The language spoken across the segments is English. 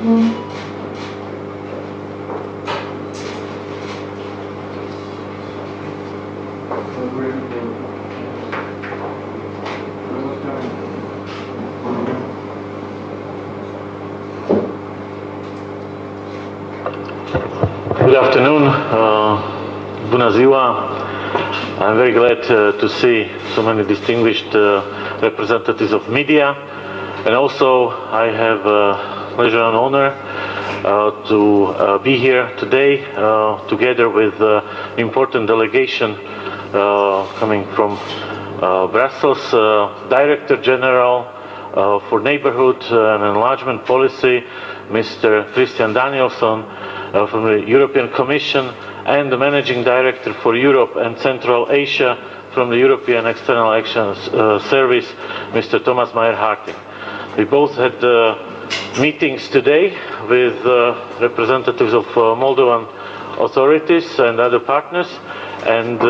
Good afternoon. Bună ziua. I'm very glad to see so many distinguished representatives of media, and also I have pleasure and honor to be here today together with important delegation coming from Brussels, Director General for Neighborhood and Enlargement Policy, Mr. Danielsson, from the European Commission, and the Managing Director for Europe and Central Asia from the European External Action Service, Mr. Thomas Mayr-Harting. We both had meetings today with representatives of Moldovan authorities and other partners, and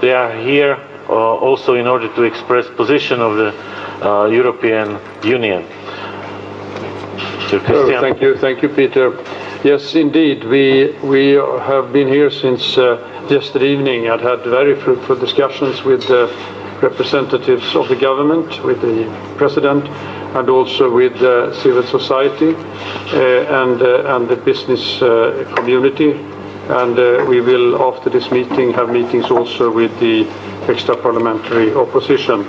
they are here also in order to express position of the European Union. Thank you, Peter. Yes, indeed, we have been here since yesterday evening and had very fruitful discussions with representatives of the government, with the President, and also with civil society and the business community. And we will, after this meeting, have meetings also with the extra-parliamentary opposition.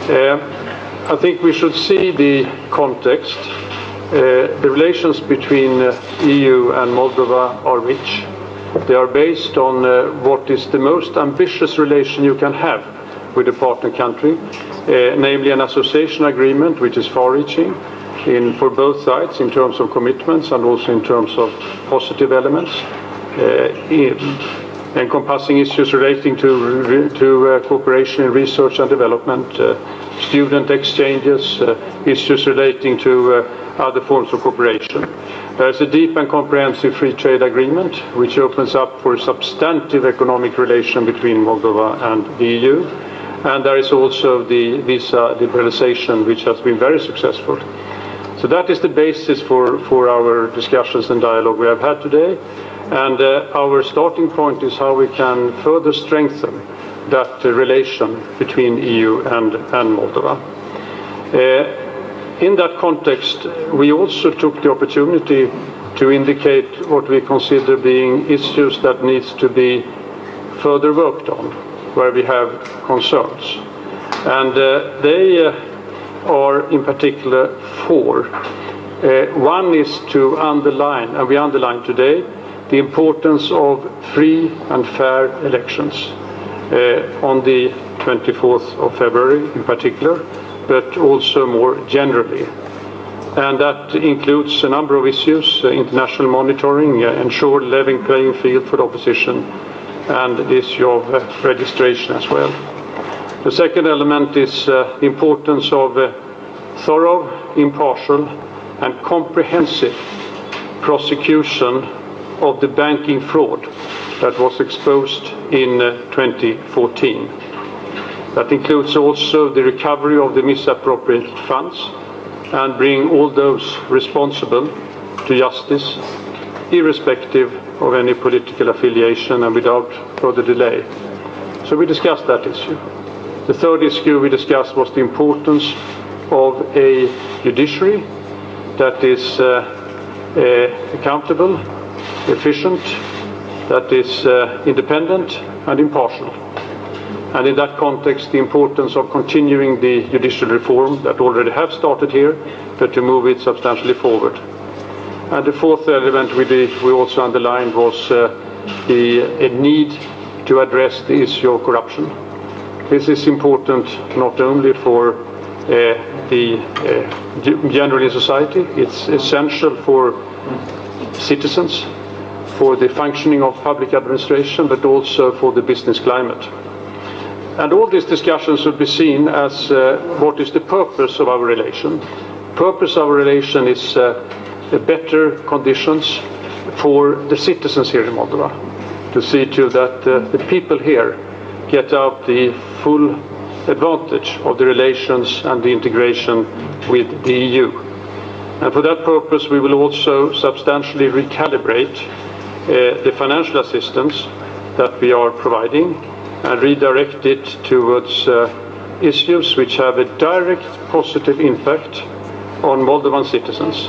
I think we should see the context. The relations between EU and Moldova are rich. They are based on what is the most ambitious relation you can have with a partner country, namely an association agreement which is far-reaching for both sides in terms of commitments and also in terms of positive elements, encompassing issues relating to cooperation in research and development, student exchanges, issues relating to other forms of cooperation. There is a deep and comprehensive free trade agreement which opens up for a substantive economic relation between Moldova and the EU, and there is also the visa liberalization which has been very successful. So that is the basis for our discussions and dialogue we have had today, and our starting point is how we can further strengthen that relation between EU and Moldova. In that context, we also took the opportunity to indicate what we consider being issues that needs to be further worked on, where we have concerns. And they are in particular four. One is to underline, and we underline today, the importance of free and fair elections on the 24th of February in particular, but also more generally. And that includes a number of issues, international monitoring, ensure level playing field for the opposition, and the issue of registration as well. The second element is the importance of thorough, impartial, and comprehensive prosecution of the banking fraud that was exposed in 2014. That includes also the recovery of the misappropriated funds and bring all those responsible to justice, irrespective of any political affiliation and without further delay. So we discussed that issue. The third issue we discussed was the importance of a judiciary that is accountable, efficient, that is independent and impartial. And in that context, the importance of continuing the judicial reform that already have started here, but to move it substantially forward. And the fourth element we also underlined was the need to address the issue of corruption. This is important not only for the general society, it's essential for citizens, for the functioning of public administration, but also for the business climate. And all these discussions should be seen as what is the purpose of our relation. Purpose of our relation is better conditions for the citizens here in Moldova, to see to that the people here get out the full advantage of the relations and the integration with the EU. And for that purpose, we will also substantially recalibrate the financial assistance that we are providing and redirect it towards issues which have a direct positive impact on Moldovan citizens.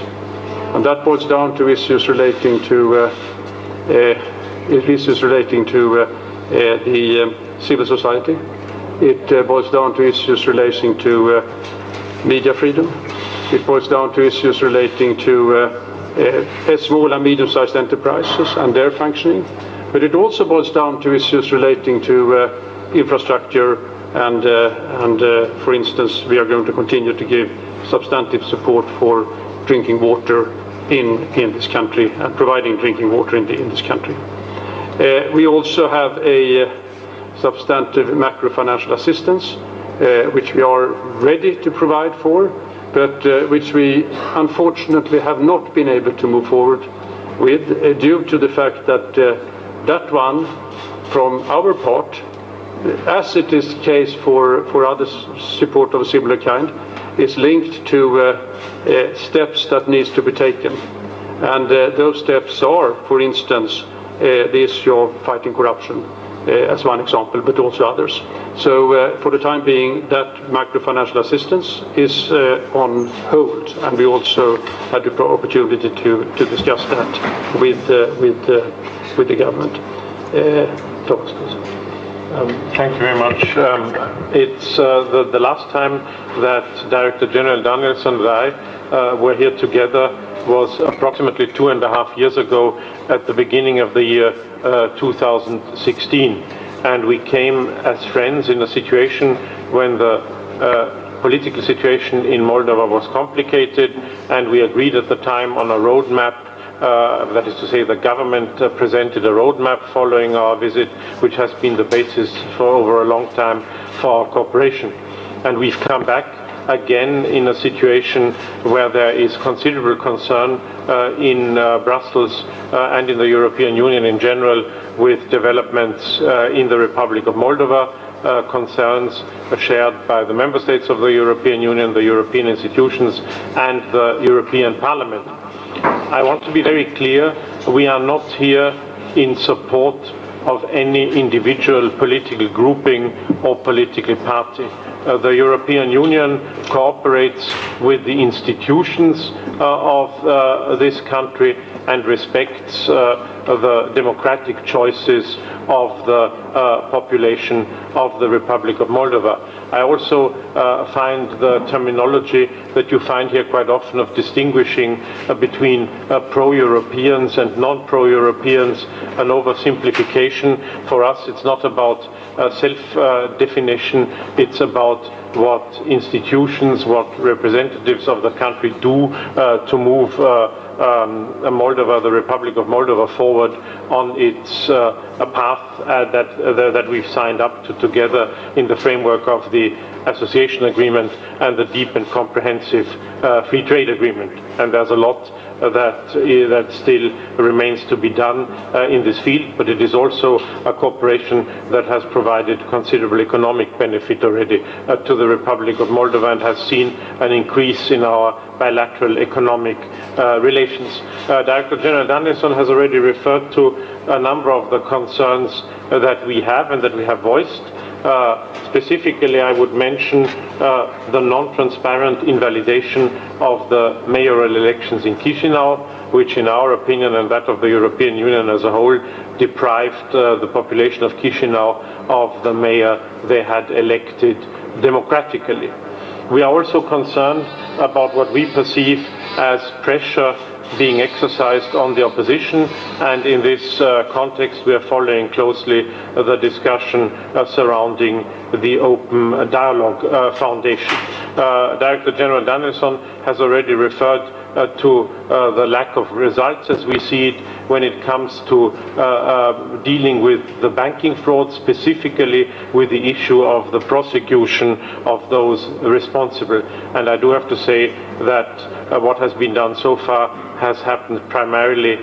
And that boils down to issues relating to the civil society. It boils down to issues relating to media freedom. It boils down to issues relating to small and medium-sized enterprises and their functioning. But it also boils down to issues relating to infrastructure and for instance, we are going to continue to give substantive support for drinking water in this country and providing drinking water in this country. We also have a substantive macro-financial assistance, which we are ready to provide for, but which we unfortunately have not been able to move forward with due to the fact that that one, from our part, as it is the case for other support of a similar kind, is linked to steps that needs to be taken. And those steps are, for instance, the issue of fighting corruption as one example, but also others. So for the time being, that macro-financial assistance is on hold, and we also had the opportunity to discuss that with the government. Thomas, please. Thank you very much. It's the last time that Director General Danielsson and I were here together was approximately 2.5 years ago at the beginning of the year 2016. And we came as friends in a situation when the political situation in Moldova was complicated, and we agreed at the time on a roadmap. That is to say, the government presented a roadmap following our visit, which has been the basis for over a long time for our cooperation. And we've come back again in a situation where there is considerable concern in Brussels and in the European Union in general with developments in the Republic of Moldova, concerns shared by the member states of the European Union, the European institutions, and the European Parliament. I want to be very clear, we are not here in support of any individual political grouping or political party. The European Union cooperates with the institutions of this country and respects the democratic choices of the population of the Republic of Moldova. I also find the terminology that you find here quite often of distinguishing between pro-Europeans and non-pro-Europeans an oversimplification. For us, it's not about self-definition, it's about what institutions, what representatives of the country do to move Moldova, the Republic of Moldova, forward on its path that we've signed up to together in the framework of the association agreement and the deep and comprehensive free trade agreement. And there's a lot that still remains to be done in this field, but it is also a cooperation that has provided considerable economic benefit already to the Republic of Moldova and has seen an increase in our bilateral economic relations. Director General Danielsson has already referred to a number of the concerns that we have and that we have voiced. Specifically, I would mention the non-transparent invalidation of the mayoral elections in Chișinău, which in our opinion and that of the European Union as a whole deprived the population of Chișinău of the mayor they had elected democratically. We are also concerned about what we perceive as pressure being exercised on the opposition, and in this context we are following closely the discussion surrounding the Open Dialogue Foundation. Director General Danielsson has already referred to the lack of results as we see it when it comes to dealing with the banking fraud, specifically with the issue of the prosecution of those responsible. And I do have to say that what has been done so far has happened primarily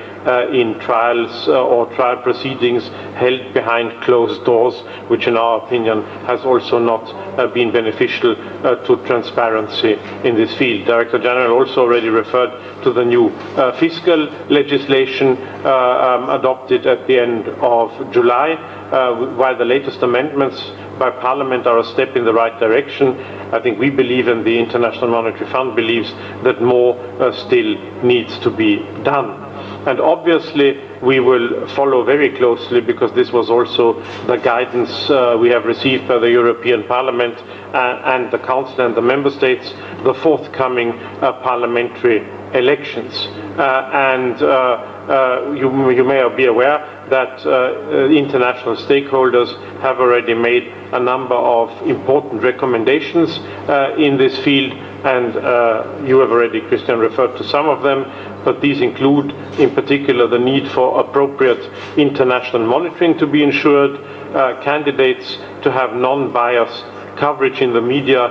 in trials or trial proceedings held behind closed doors, which in our opinion has also not been beneficial to transparency in this field. Director General also already referred to the new fiscal legislation adopted at the end of July. While the latest amendments by Parliament are a step in the right direction, I think we believe, and the International Monetary Fund believes, that more still needs to be done. And obviously we will follow very closely, because this was also the guidance we have received by the European Parliament and the Council and the Member States, the forthcoming parliamentary elections. You may be aware that international stakeholders have already made a number of important recommendations in this field, and you have already, Christian, referred to some of them, but these include in particular the need for appropriate international monitoring to be ensured, candidates to have non-biased coverage in the media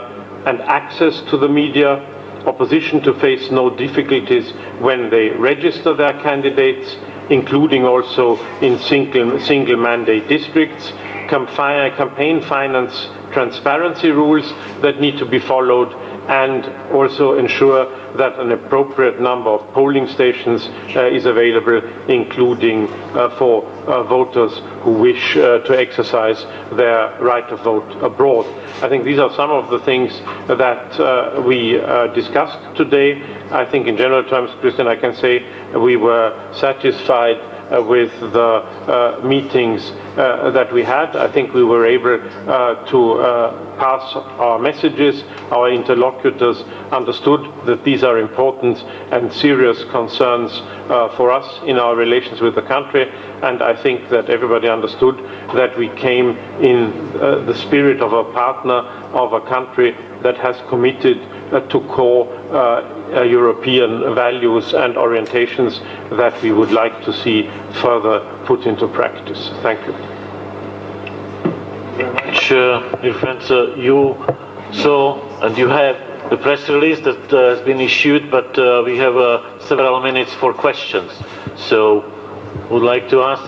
and access to the media, opposition to face no difficulties when they register their candidates, including also in single mandate districts, campaign finance transparency rules that need to be followed, and also ensure that an appropriate number of polling stations is available, including for voters who wish to exercise their right to vote abroad. I think these are some of the things that we discussed today. I think in general terms, Christian, I can say we were satisfied with the meetings that we had. I think we were able to pass our messages. Our interlocutors understood that these are important and serious concerns for us in our relations with the country, and I think that everybody understood that we came in the spirit of a partner, of a country that has committed to core European values and orientations that we would like to see further put into practice. Thank you. Very much, dear friends. You saw and you have the press release that has been issued, but we have several minutes for questions. So, would like to ask?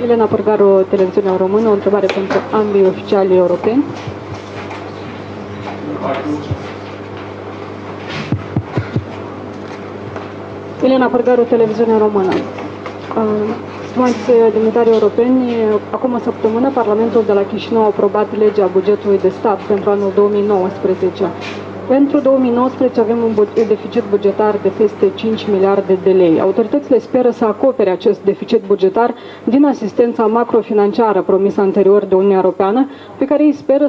Elena Părgaru, Televiziunea Română, o întrebare pentru ambii oficiali europeni. Elena Părgaru, Televiziunea Română. Stimați demnitari europeni, acum o săptămână Parlamentul de la Chișinău a aprobat legea bugetului de stat pentru anul 2019. Pentru 2019 avem un deficit bugetar de peste 5 miliarde de lei. Autoritățile speră să acopere acest deficit bugetar din asistența macrofinanciară promisă anterior de Uniunea Europeană, pe care ei speră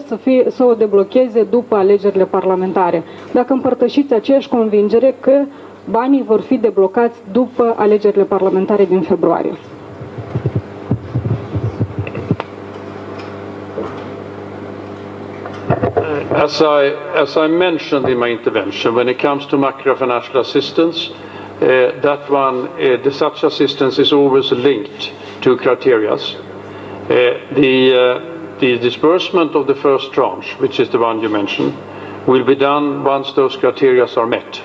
să o deblocheze după alegerile parlamentare. Dacă împărtășiți aceeași convingere că banii vor fi deblocați după alegerile parlamentare din februarie. As I mentioned in my intervention, when it comes to macrofinancial assistance, such assistance is always linked to criteria. The disbursement of the first tranche, which is the one you mentioned, will be done once those criteria are met.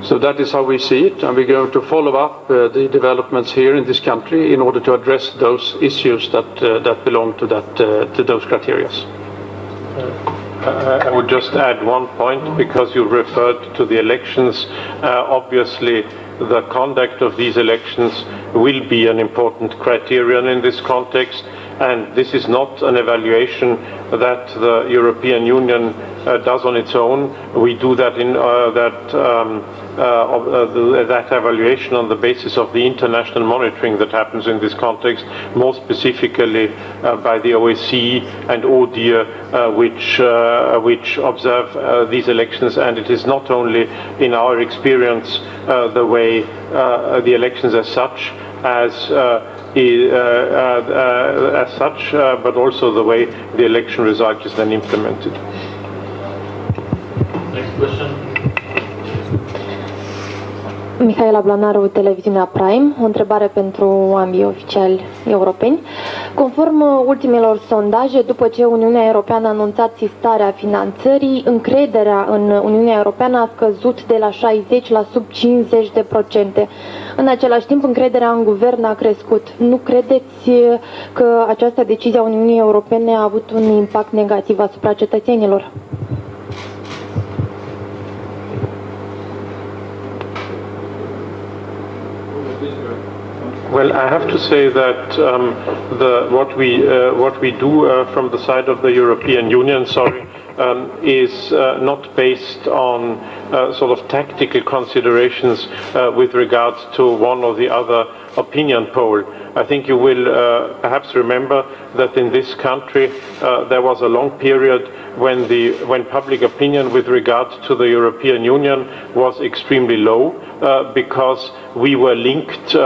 So that is how we see it, and we're going to follow up the developments here in this country in order to address those issues that belong to those criteria. I would just add one point, because you referred to the elections. Obviously, the conduct of these elections will be an important criterion in this context, and this is not an evaluation that the European Union does on its own. We do that in that evaluation on the basis of the international monitoring that happens in this context, more specifically by the OSCE and ODIHR, which observe these elections. And it is not only in our experience the way the elections as such as such, but also the way the election result is then implemented. Next question. Mihaela Blanaru, televiziunea Prime, o întrebare pentru ambii oficiali europeni. Conform ultimelor sondaje, după ce Uniunea Europeană a anunțat sistarea finanțării, încrederea în Uniunea Europeană a scăzut de la 60 la sub 50%. În același timp, încrederea în guvern a crescut. Nu credeți că această decizie a Uniunii Europene a avut un impact negativ asupra cetățenilor? Well, I have to say that what we do from the side of the European Union, is not based on sort of tactical considerations with regards to one or the other opinion poll. I think you will perhaps remember that in this country there was a long period when public opinion with regard to the European Union was extremely low because we were linked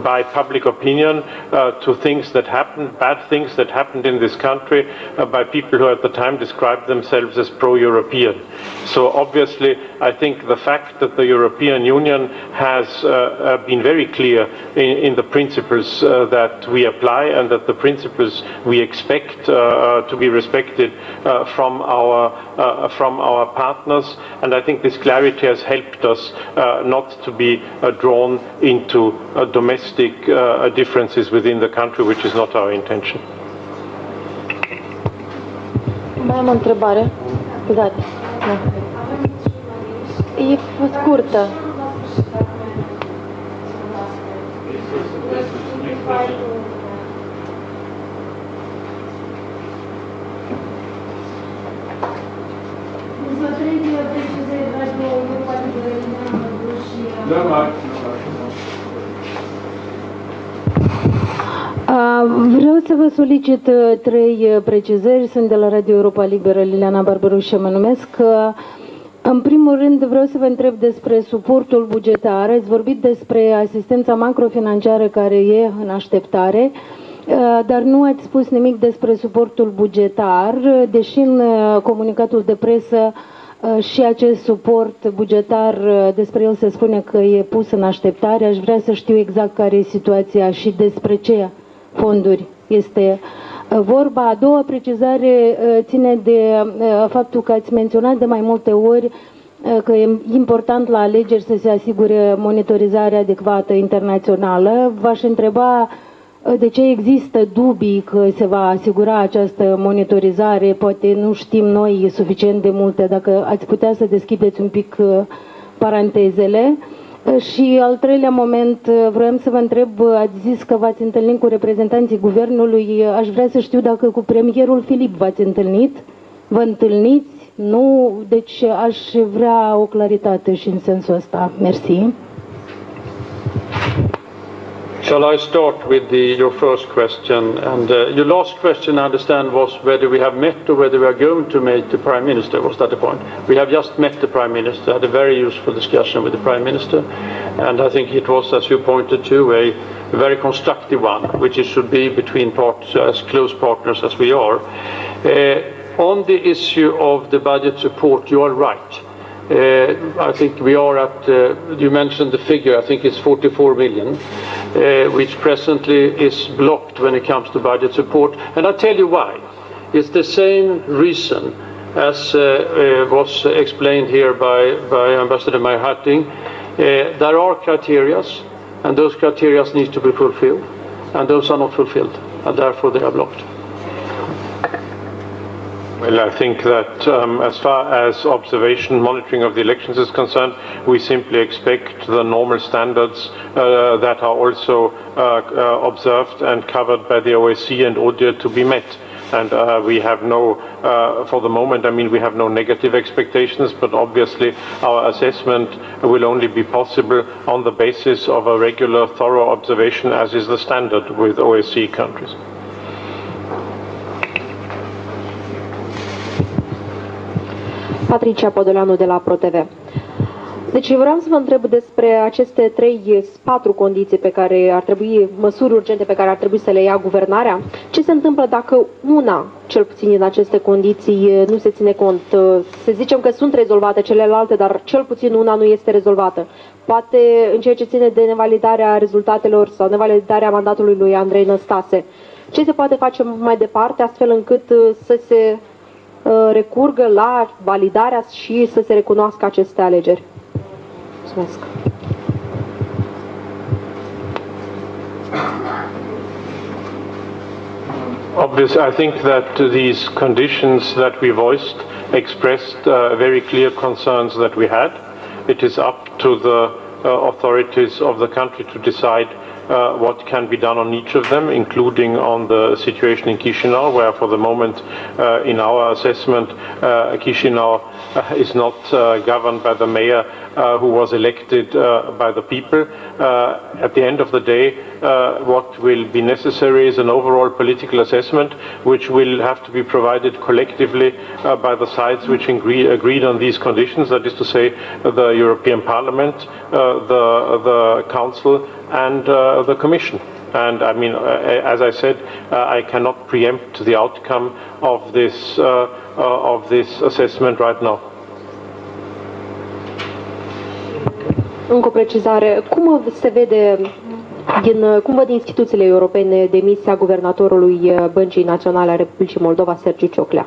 by public opinion to things that happened, bad things that happened in this country by people who at the time described themselves as pro-European. So obviously I think the fact that the European Union has been very clear in the principles that we apply and that the principles we expect to be respected from our partners, and I think this clarity has helped us not to be drawn into domestic differences within the country, which is not our intention. Mai am o întrebare. Scuzați. E scurtă. Vreau să vă solicit 3 precizări. Sunt de la Radio Europa Liberă, Liliana Barbaruș mă numesc. În primul rând vreau să vă întreb despre suportul bugetar. Ați vorbit despre asistența macrofinanciară care e în așteptare, dar nu ați spus nimic despre suportul bugetar, deși în comunicatul de presă și acest suport bugetar, despre el se spune că e pus în așteptare. Aș vrea să știu exact care e situația și despre ce fonduri este vorba. A doua precizare ține de faptul că ați menționat de mai multe ori că e important la alegeri să se asigure monitorizarea adecvată internațională. V-aș întreba de ce există dubii că se va asigura această monitorizare. Poate nu știm noi suficient de multe. Dacă ați putea să deschideți un pic parantezele. Și al treilea moment, vreau să vă întreb, ați zis că v-ați întâlnit cu reprezentanții guvernului, aș vrea să știu dacă cu premierul Filip v-ați întâlnit, vă întâlniți, nu, deci aș vrea o claritate și în sensul ăsta. Mersi. Shall I start with your first question? And your last question, I understand, was whether we have met or whether we are going to meet the Prime Minister. Was that the point? We have just met the Prime Minister, had a very useful discussion with the Prime Minister, and I think it was, as you pointed to, a very constructive one, which it should be between as close partners as we are. On the issue of the budget support, you are right. I think we are at, you mentioned the figure, I think it's 44 million, which presently is blocked when it comes to budget support. And I'll tell you why. It's the same reason as was explained here by Ambassador Mayr-Harting. There are criteria, and those criteria need to be fulfilled, and those are not fulfilled, and therefore they are blocked. Well, I think that as far as observation, monitoring of the elections is concerned, we simply expect the normal standards that are also observed and covered by the OSCE and ODIHR to be met. And we have no, for the moment, I mean, we have no negative expectations, but obviously our assessment will only be possible on the basis of a regular, thorough observation, as is the standard with OSCE countries. Patricia Podoleanu de la ProTV. Deci vreau să vă întreb despre aceste 4 condiții pe care ar trebui, măsuri urgente pe care ar trebui să le ia guvernarea. Ce se întâmplă dacă una, cel puțin din aceste condiții, nu se ține cont? Să zicem că sunt rezolvate celelalte, dar cel puțin una nu este rezolvată. Poate în ceea ce ține de nevalidarea rezultatelor sau nevalidarea mandatului lui Andrei Năstase. Ce se poate face mai departe astfel încât să se recurgă la validarea și să se recunoască aceste alegeri? Mulțumesc. Obviously, I think that these conditions that we voiced expressed very clear concerns that we had. It is up to the authorities of the country to decide what can be done on each of them, including on the situation in Chișinău, where for the moment, in our assessment, Chișinău is not governed by the mayor who was elected by the people. At the end of the day, what will be necessary is an overall political assessment, which will have to be provided collectively by the sides which agreed on these conditions, that is to say, the European Parliament, the Council, and the Commission. And I mean, as I said, I cannot preempt the outcome of this assessment right now. Încă o precizare. Cum se vede cum văd instituțiile europene demisia guvernatorului Băncii Naționale a Republicii Moldova, Sergiu Cioclea?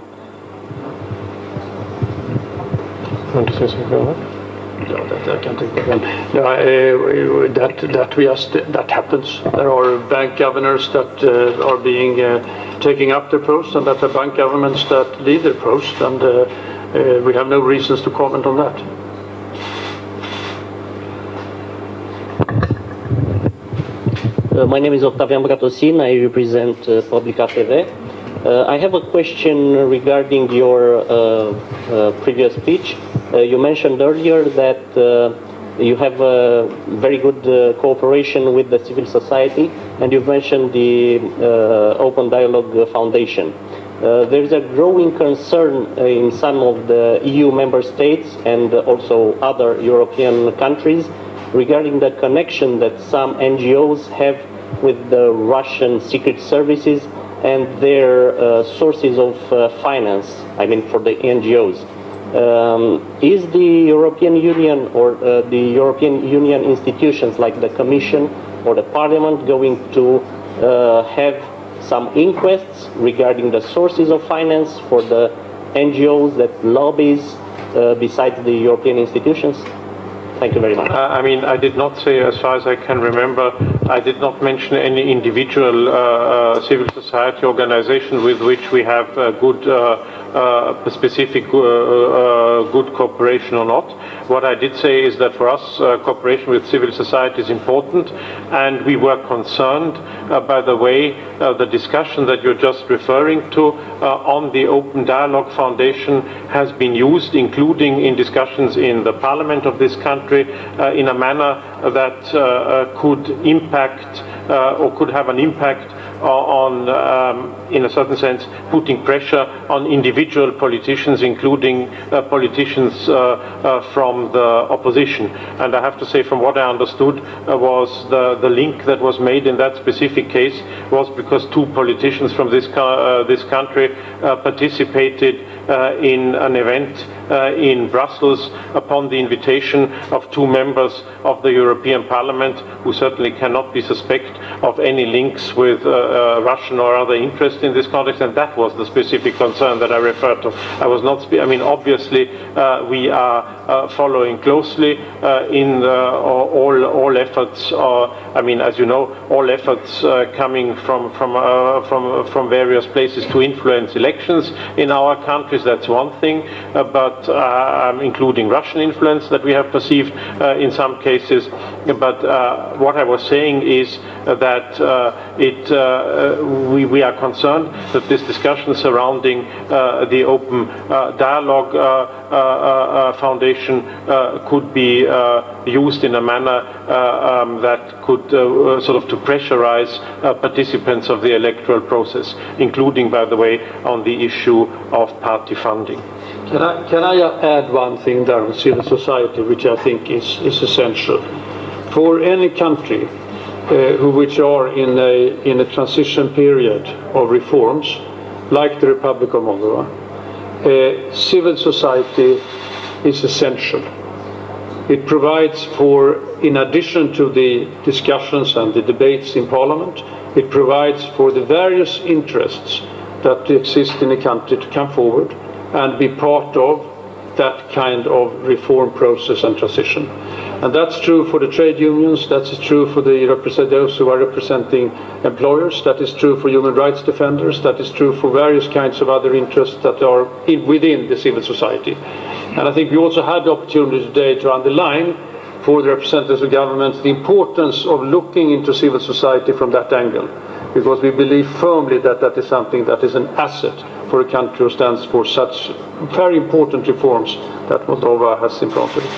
That happens. There are bank governors that are being taking up their post, and that are bank governments that leave their post, and we have no reasons to comment on that. My name is Octavian Bratosin. I represent Politica TV. I have a question regarding your previous speech. You mentioned earlier that you have a very good cooperation with the civil society, and you've mentioned the Open Dialogue Foundation. There is a growing concern in some of the EU member states and also other European countries regarding the connection that some NGOs have with the Russian secret services and their sources of finance, I mean for the NGOs. Is the European Union or the European Union institutions like the Commission or the Parliament going to have some inquests regarding the sources of finance for the NGOs that lobbies besides the European institutions? Thank you very much. I mean, I did not say, as far as I can remember, I did not mention any individual civil society organization with which we have good specific good cooperation or not. What I did say is that for us, cooperation with civil society is important, and we were concerned by the way the discussion that you're just referring to on the Open Dialogue Foundation has been used, including in discussions in the parliament of this country, in a manner that could impact or could have an impact on, in a certain sense, putting pressure on individual politicians, including politicians from the opposition. And I have to say, from what I understood, was the link that was made in that specific case was because two politicians from this country participated in an event in Brussels upon the invitation of two members of the European Parliament, who certainly cannot be suspect of any links with Russian or other interest in this context, and that was the specific concern that I referred to. I was not, I mean, obviously we are following closely in all efforts, I mean, as you know, all efforts coming from various places to influence elections in our countries, that's one thing, but including Russian influence that we have perceived in some cases. But what I was saying is that we are concerned that this discussion surrounding the Open Dialogue Foundation could be used in a manner that could sort of to pressurize participants of the electoral process, including, by the way, on the issue of party funding. Can Can I add one thing there on civil society, which I think is essential? For any country which are in a transition period of reforms, like the Republic of Moldova, civil society is essential. It provides for, in addition to the discussions and the debates in Parliament, it provides for the various interests that exist in a country to come forward and be part of that kind of reform process and transition. And that's true for the trade unions, that's true for those who are representing employers, that is true for human rights defenders, that is true for various kinds of other interests that are within the civil society. And I think we also had the opportunity today to underline for the representatives of governments the importance of looking into civil society from that angle, because we believe firmly that that is something that is an asset for a country who stands for such very important reforms that Moldova has in front of it.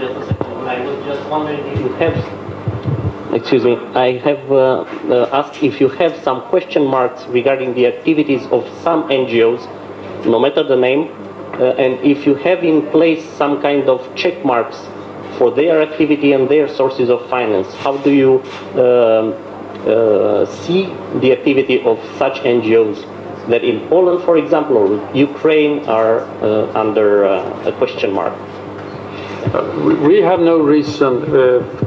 Just a second, I was just wondering if you have, excuse me, I have asked if you have some question marks regarding the activities of some NGOs, no matter the name, and if you have in place some kind of check marks for their activity and their sources of finance. How do you see the activity of such NGOs that in Poland, for example, or Ukraine are under a question mark? We have no reason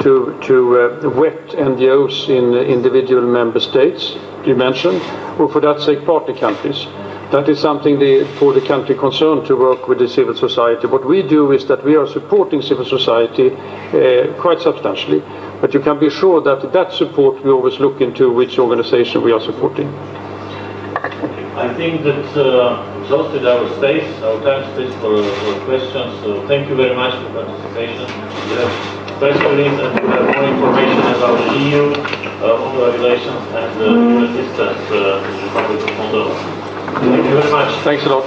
to wet NGOs in individual member states, you mentioned, or for that sake partner countries. That is something for the country concerned to work with the civil society. What we do is that we are supporting civil society quite substantially, but you can be sure that that support we always look into which organization we are supporting. I think that exhausted our space, our time space for questions. So thank you very much for participation. We have press release and we have more information about the EU, Moldova relations and EU assistance to the Republic of Moldova. Thank you very much. Thanks a lot.